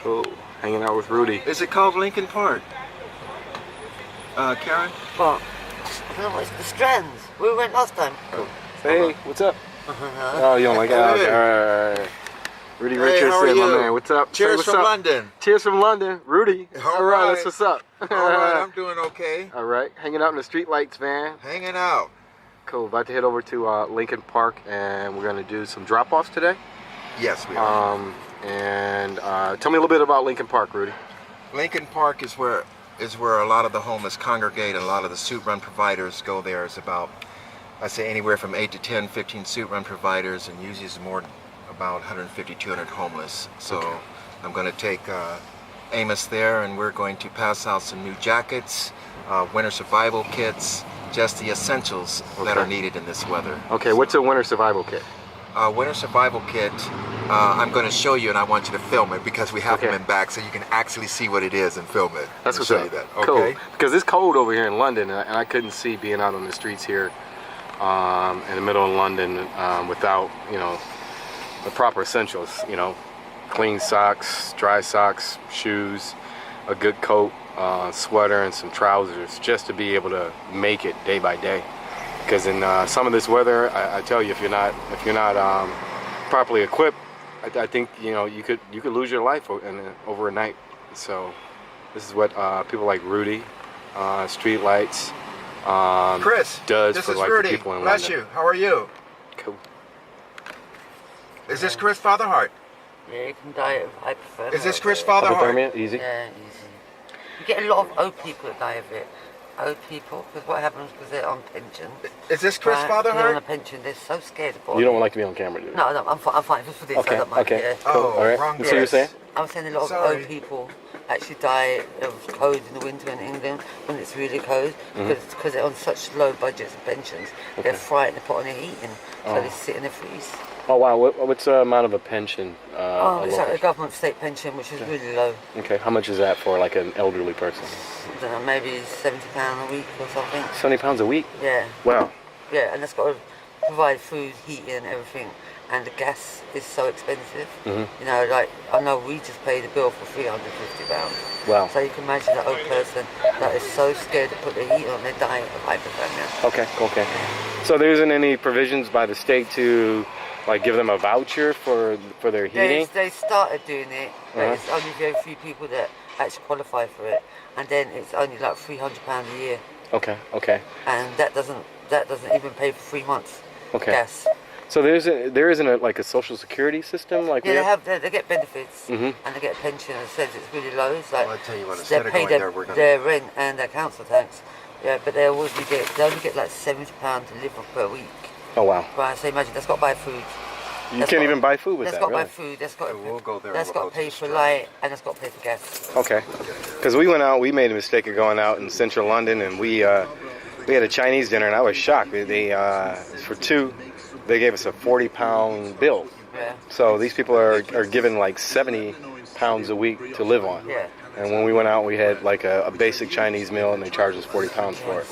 Cool. Hanging out with Rudy. Is it called Lincoln Park? Karen? What? No, it's the Strands. We went last time. Cool. Hey, what's up? Oh, you don't like it? Okay. All right. Rudy Richardson, how are you? my man. What's up? Cheers what's from up? London. Cheers from London. Rudy. All right. That's what's up. All right, I'm doing okay. All right. Hanging out in the Streetlytes, man. Hanging out. Cool. About to head over to Lincoln Park, and we're going to do some drop-offs today. Yes, we are. Tell me a little bit about Lincoln Park, Rudy. Lincoln Park is where a lot of the homeless congregate, and a lot of the suit run providers go there. It's about, I say, anywhere from 8 to 10, 15 suit run providers, and usually it's more about 150, 200 homeless. So okay. I'm going to take Amos there, and we're going to pass out some new jackets, winter survival kits, just the essentials that are needed in this weather. Okay, what's a winter survival kit? Winter survival kit, I'm going to show you, and I want you to film it because we have them in back, so you can actually see what it is and film it. That's what's show up. You that. Cool. Okay? Because it's cold over here in London, and I couldn't see being out on the streets here in the middle of London without, the proper essentials. Clean socks, dry socks, shoes, a good coat, sweater, and some trousers, just to be able to make it day by day. Because in some of this weather, I tell you, if you're not properly equipped, I think you could lose your life over a night. So this is what people like Rudy, Streetlytes, Chris does this for is like Rudy. the people in Bless London. you. How are you? Cool. Is this Chris Fatherheart? Yeah, you can die of hypothermia. Is this Chris Fatherheart? Hypothermia, easy. Yeah, easy. You get a lot of old people that die of it. Old people, because what happens because they're on pension. Is this Chris Fatherheart? They're on a pension. They're so scared of. You don't like to be on camera, do you? No, I'm fine. Just for this, Okay. I don't mind. Okay. Yeah. Cool. Oh, all right. wrong So you're saying? I'm saying a lot of old people actually die of cold in the winter in England when it's really cold because they're on such low budgets and pensions. They're frightened to put on their heating, so they sit in the freeze. Oh wow, what's the amount of a pension? It's like a government state pension, which is really low. Okay, how much is that for like an elderly person? I don't know, maybe £70 a week or something. £70 a week? Yeah. Wow. Yeah, and that's got to provide food, heating, and everything. And the gas is so expensive. Like I know we just paid a bill for £350. Wow. So you can imagine that old person that is so scared to put the heat on, they're dying of hypothermia. Okay. So there isn't any provisions by the state to like give them a voucher for their heating? They started doing it, but it's only very few people that actually qualify for it, and then it's only like £300 a year. Okay. And that doesn't even pay for 3 months. Okay. Gas. So there isn't like a social security system like they get benefits and they get a pension. It says it's really low. It's like Well, I tell you what, they instead of pay going there, we're gonna... their rent and their council tax. Yeah, but they only get like £70 to live off per week. Oh wow. Right, so imagine that's got to buy food. You can't even buy food with that. That's got to really? buy food. That's got to. We'll go there. That's got to pay for light and that's got to pay for gas. Okay. Because we went out, we made a mistake of going out in central London, and we had a Chinese dinner, and I was shocked. They for two, they gave us a £40 bill. Yeah. So these people are given like £70 a week to live on. Yeah. And when we went out, we had like a basic Chinese meal, and they charged us £40 for it.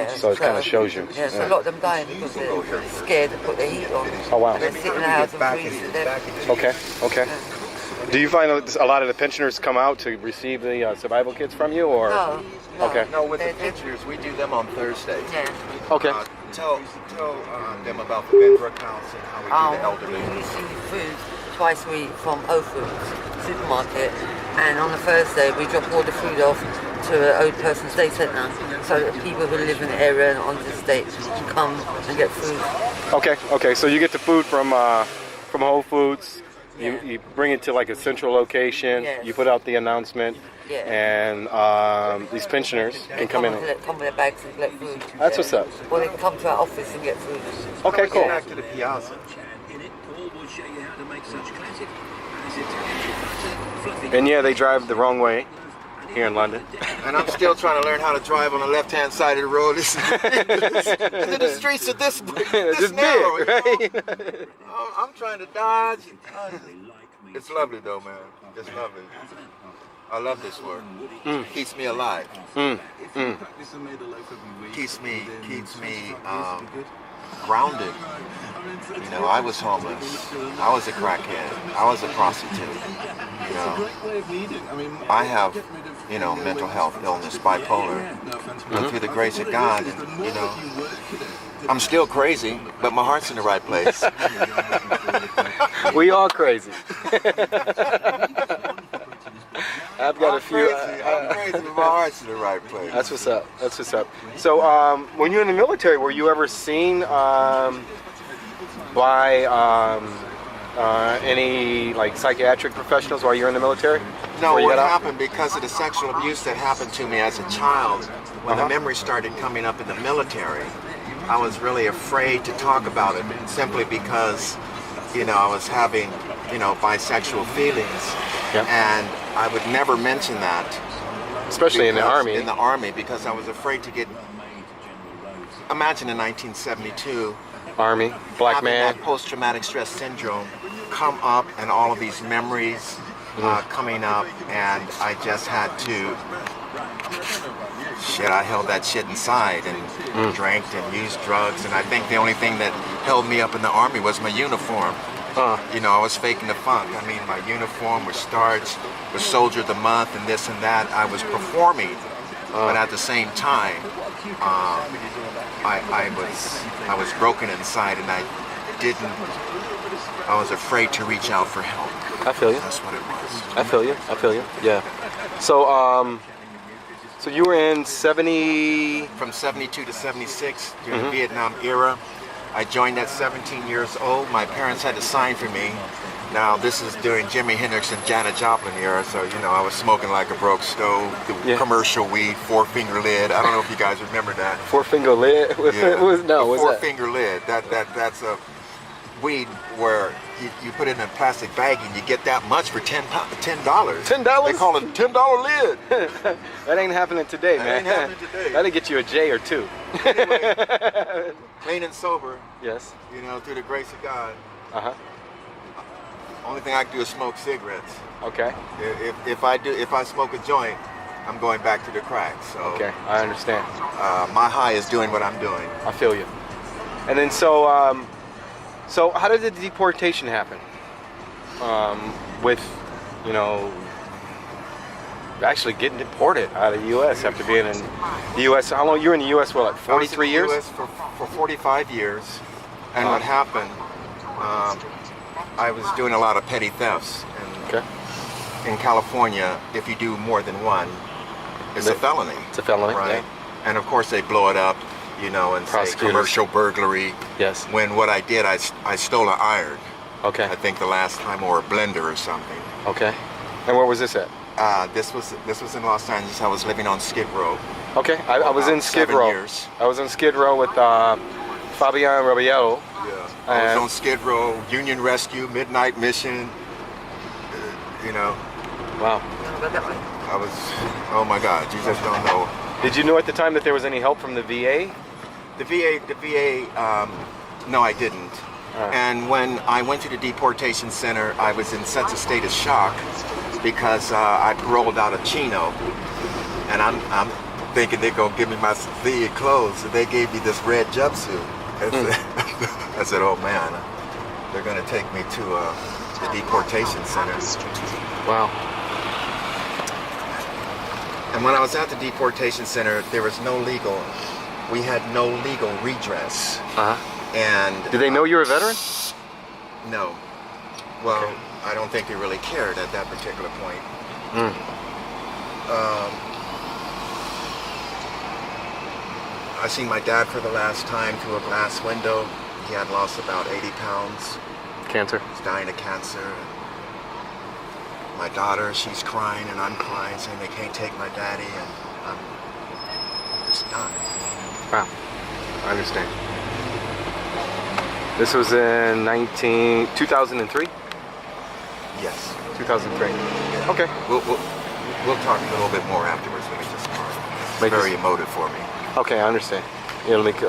So it kind of shows you. Yeah, so a lot of them dying because they're scared to put the heat on. Oh wow. And they sit in the house and freeze to death. Okay. Do you find that a lot of the pensioners come out to receive the survival kits from you, or? No. Okay. No, with the pensioners, we do them on Thursdays. Yeah. Okay. Tell them about the Benbrook House and how we do the elderly. We receive food twice a week from Whole Foods supermarket, and on the Thursday we drop all the food off to an old person's day centre, so that people who live in the area and on the estate can come and get food. Okay. So you get the food from Whole Foods. You bring it to like a central location. Yes. You put out the announcement, and these pensioners can come in. Come with their bags and collect food. That's what's up. Or they can come to our office and get food. Okay, cool. Back to the piazza. And yeah, they drive the wrong way here in London. And I'm still trying to learn how to drive on the left-hand side of the road. This is ridiculous. And then the streets are this narrow. Big, right? I'm trying to dodge. It's lovely though, man. It's lovely. I love this work. Keeps me alive. Keeps me grounded. I was homeless. I was a crackhead. I was a prostitute. know, I have, you know, mental health illness, bipolar, but through the grace of God, and, you know, I'm still crazy, but my heart's in the right place. We all crazy. I've got a few. I'm crazy, but my heart's in the right place. That's what's up. That's what's up. So, when you're in the military, were you ever seen by any like psychiatric professionals while you're in the military? No, Before you what got out? happened, because of the sexual abuse that happened to me as a child, when the memories started coming up in the military, I was really afraid to talk about it, simply because, you know, I was having, you know, bisexual feelings, Yep. and I would never mention that. Especially in the because- army. In the army, because I was afraid to get. Imagine in 1972. Army, black having man. that post-traumatic stress syndrome come up, and all of these memories coming up, and I just had to. Shit, I held that shit inside and drank and used drugs, and I think the only thing that held me up in the army was my uniform. You know, I was faking the funk. I mean, my uniform was starched, was Soldier of the Month, and this and that. I was performing, but at the same time, I was broken inside, and I was afraid to reach out for help. I feel you. That's what it was. I feel you. I feel you. Yeah. So, so you were in 70. From 72 to 76, during the Vietnam era. I joined at 17 years old. My parents had to sign for me. Now, this is during Jimi Hendrix and Janis Joplin era, so, you know, I was smoking like a broke stove, the commercial weed, 4-finger lid. I don't know if you guys remember that. 4-finger lid? Yeah. No, what's that? 4-finger lid. That's a weed where you put it in a plastic bag and you get that much for $10. $10? They call it $10 lid. That ain't happening today, man. That ain't happening today. That'll get you a J or two. Anyway, clean and sober, Yes. you know, through the grace of God. Uh-huh. Only thing I can do is smoke cigarettes. Okay. If I smoke a joint, I'm going back to the crack. So Okay, I understand. my high is doing what I'm doing. I feel you. And then so how did the deportation happen? With, you know, actually getting deported out of the U.S. after being in the U.S. How long? You were in the U.S. for like 43 years? I was in the U.S. for 45 years. And what happened, I was doing a lot of petty thefts. And Okay. in California, if you do more than one, it's a felony. It's a felony, right? yeah. And of course they blow it up, you know, and say Prosecutors. commercial burglary. Yes. When what I did, I stole an iron. Okay. I think the last time, or a blender or something. Okay. And where was this at? This was in Los Angeles. I was living on Skid Row. Okay. I was in About Skid 7 Row. years. I was in Skid Row with Fabian Rabiello. Yeah. I was on Skid Row, Union Rescue, Midnight Mission. You know, Wow. I was. Oh my God, you just don't know. Did you know at the time that there was any help from the VA? The VA. No, I didn't. And when I went to the deportation center, I was in such a state of shock because I paroled out of Chino, and I'm thinking they're gonna give me my civilian clothes, so they gave me this red jumpsuit. I said, oh man, they're gonna take me to the deportation center. Wow. And when I was at the deportation center, there was we had no legal redress. Uh-huh. And Did they know you were a veteran? No. Well, I don't think they really cared at that particular point. I seen my dad for the last time through a glass window. He had lost about 80 pounds. Cancer. He's dying of cancer. My daughter, she's crying and I'm crying, saying they can't take my daddy, and I'm just done. Wow. I understand. This was in 2003? Yes. 2003. Okay. We'll talk a little bit more afterwards. Let me just. It's Make very this- emotive for me. Okay, I understand. It'll make